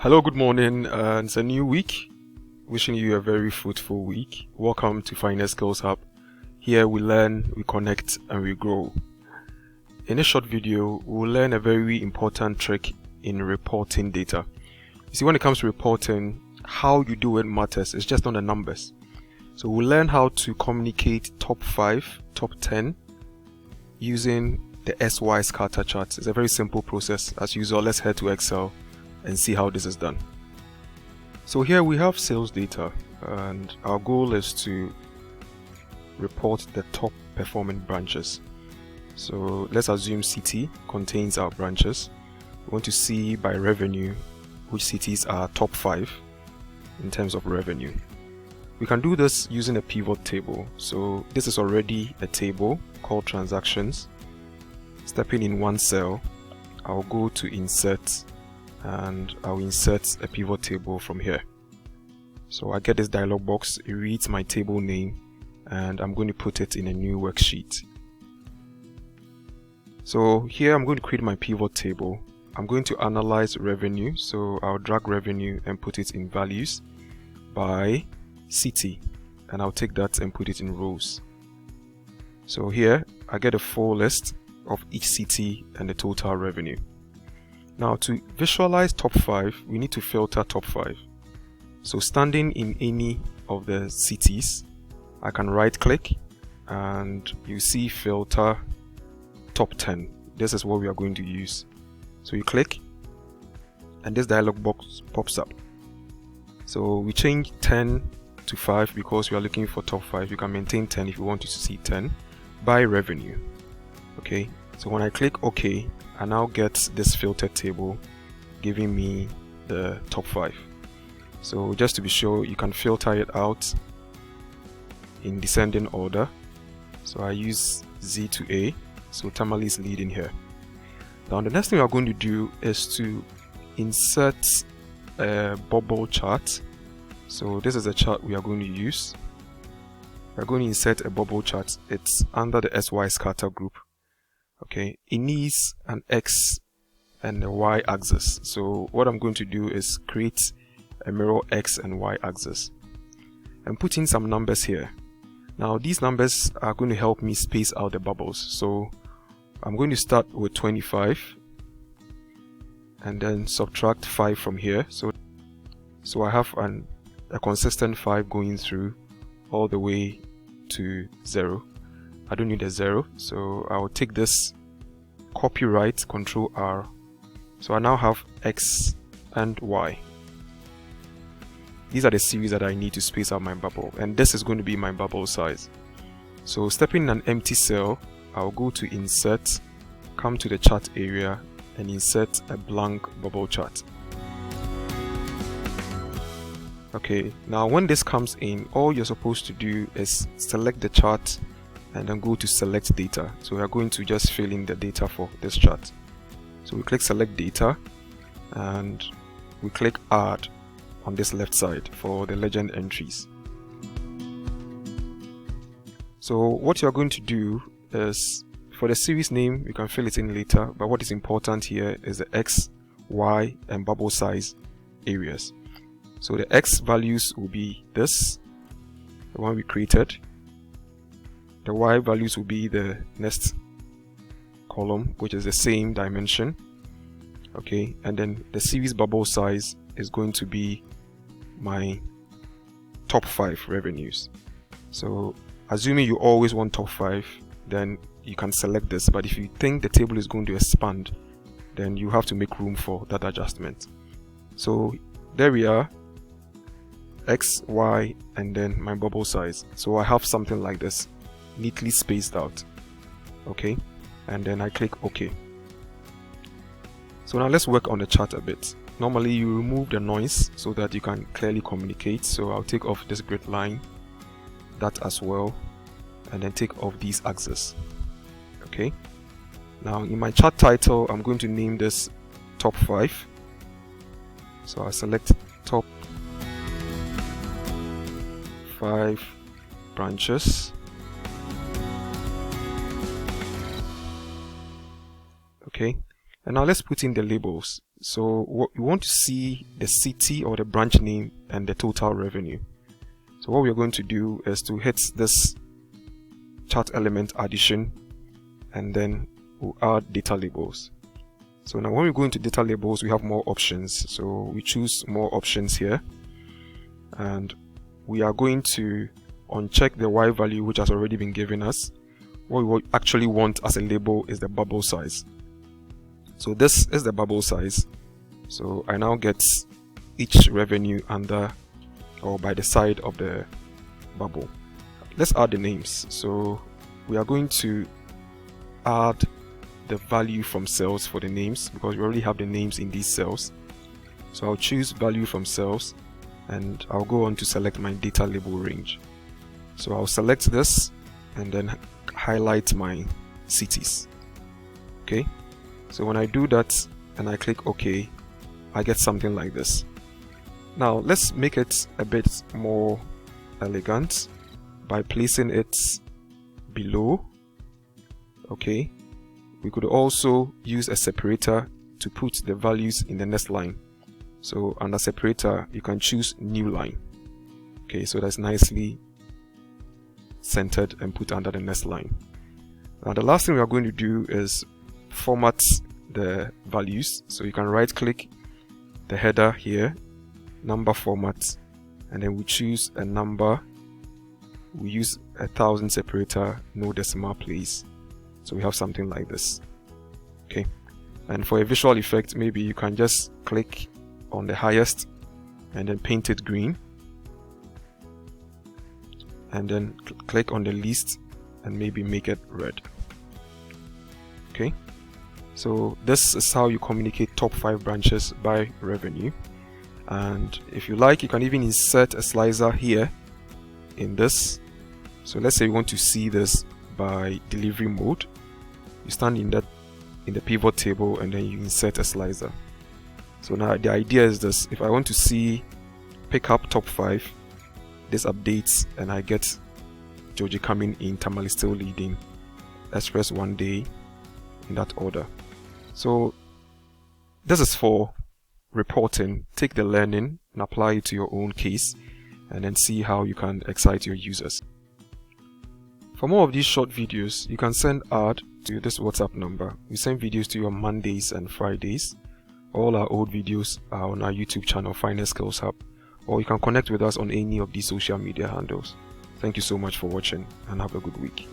Hello, good morning. It's a new week. Wishing you a very fruitful week. Welcome to Finance Skills Hub. Here we learn, we connect, and we grow. In this short video, we'll learn a very important trick in reporting data. You see, when it comes to reporting, how you do it matters. It's just not the numbers. So we'll learn how to communicate top 5, top 10 using the SY scatter chart. It's a very simple process. As usual, let's head to Excel and see how this is done. So here we have sales data, and our goal is to report the top performing branches. So let's assume city contains our branches. We want to see by revenue which cities are top 5 in terms of revenue. We can do this using a pivot table. So this is already a table called transactions. Stepping in one cell, I'll go to insert and I'll insert a pivot table from here. So I get this dialog box, it reads my table name, and I'm going to put it in a new worksheet. So here I'm going to create my pivot table. I'm going to analyze revenue, so I'll drag revenue and put it in values by city, and I'll take that and put it in rows. So here I get a full list of each city and the total revenue. Now to visualize top 5, we need to filter top 5. So standing in any of the cities, I can right click and you see filter top 10. This is what we are going to use. So you click and this dialog box pops up. So we change 10 to 5 because we are looking for top 5. You can maintain 10 if you want to see 10 by revenue. Okay, so when I click OK, I now get this filtered table giving me the top 5. So just to be sure, you can filter it out in descending order. So I use Z to A, so Tamale is leading here. Now the next thing we are going to do is to insert a bubble chart. So this is a chart we are going to use. We are going to insert a bubble chart. It's under the SY scatter group. Okay, it needs an X and a Y axis. So what I'm going to do is create a mirror X and Y axis and put in some numbers here. Now these numbers are going to help me space out the bubbles. So I'm going to start with 25 and then subtract 5 from here. So I have a consistent 5 going through all the way to 0. I don't need a 0, so I'll take this, copyright, Control R. So I now have X and Y. These are the series that I need to space out my bubble, and this is going to be my bubble size. So stepping in an empty cell, I'll go to Insert, come to the chart area, and insert a blank bubble chart. Okay, now when this comes in, all you're supposed to do is select the chart and then go to select data. So we are going to just fill in the data for this chart. So we click select data and we click add on this left side for the legend entries. So what you are going to do is, for the series name you can fill it in later, but what is important here is the X, Y and bubble size areas. So the X values will be this, the one we created. The Y values will be the next column, which is the same dimension. Okay, and then the series bubble size is going to be my top 5 revenues. So assuming you always want top 5, then you can select this, but if you think the table is going to expand, then you have to make room for that adjustment. So there we are, X, Y, and then my bubble size. So I have something like this, neatly spaced out. Okay, and then I click OK. So now let's work on the chart a bit. Normally you remove the noise so that you can clearly communicate. So I'll take off this grid line, that as well, and then take off these axes. Okay, now in my chart title I'm going to name this top 5. So I select top 5 branches. Okay, and now let's put in the labels. So you want to see the city or the branch name and the total revenue. So what we're going to do is to hit this chart element addition, and then we'll add data labels. So now when we go into data labels, we have more options. So we choose more options here, and we are going to uncheck the Y value which has already been given us. What we actually want as a label is the bubble size. So this is the bubble size. So I now get each revenue under or by the side of the bubble. Let's add the names. So we are going to add the value from cells for the names because we already have the names in these cells. So I'll choose value from cells, and I'll go on to select my data label range. So I'll select this and then highlight my cities. Okay, so when I do that and I click OK, I get something like this. Now let's make it a bit more elegant by placing it below. Okay, we could also use a separator to put the values in the next line. So under separator, you can choose new line. Okay, so that's nicely centered and put under the next line. Now the last thing we are going to do is format the values. So you can right click the header here, number format, and then we choose a number. We use 1000 separator, no decimal place. So we have something like this. Okay, and for a visual effect, maybe you can just click on the highest and then paint it green, and then click on the least and maybe make it red. Okay, so this is how you communicate top 5 branches by revenue. And if you like, you can even insert a slicer here in this. So let's say you want to see this by delivery mode. You stand in the pivot table and then you insert a slicer. So now the idea is this: if I want to see pick up top 5, this updates and I get Georgie coming in, Tamale still leading, Express one day, in that order. So this is for reporting. Take the learning and apply it to your own case, and then see how you can excite your users. For more of these short videos, you can send ad to this WhatsApp number. We send videos to you on Mondays and Fridays. All our old videos are on our YouTube channel, Finance Skills Hub, or you can connect with us on any of these social media handles. Thank you so much for watching, and have a good week.